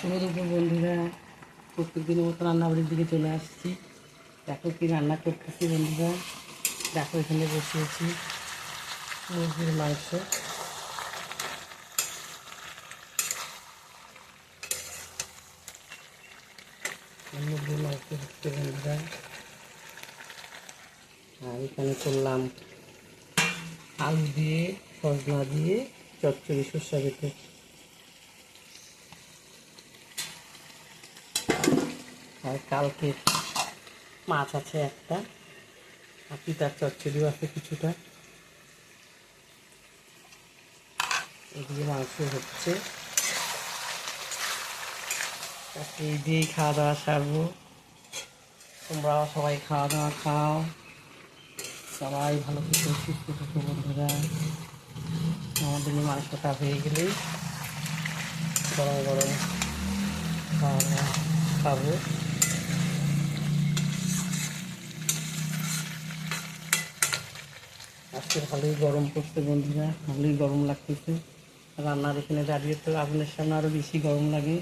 শুভ দুপুর বন্ধুরা, প্রত্যেকদিনের মতো রান্নাবাড়ির দিকে চলে আসছি। দেখো কি রান্না করতেছি বন্ধুরা। দেখো এখানে বসিয়েছি মুরগির মাংস। মুরগির মাংস হচ্ছে বন্ধুরা। আর এখানে করলাম আলু দিয়ে সজনা দিয়ে চচ্চড়ি সর্ষে বেটে। আর কালকে মাছ আছে একটা, আর পিতার চচ্চড়িও আছে কিছুটা। এদিকে মাংস হচ্ছে, এই দিয়েই খাওয়া দাওয়া সারবো। তোমরাও সবাই খাওয়া দাওয়া খাও, সবাই ভালো থেকে সুস্থ থাকো বন্ধুরা। আমাদের এই মাংসটা হয়ে গেলেই গরম গরম খাওয়া দাওয়া খাবো। আজকে ভালোই গরম পড়ছে বন্ধুরা, ভালোই গরম লাগতেছে। রান্নার এখানে দাঁড়িয়ে তো আগুনের সামনে আরও বেশি গরম লাগে।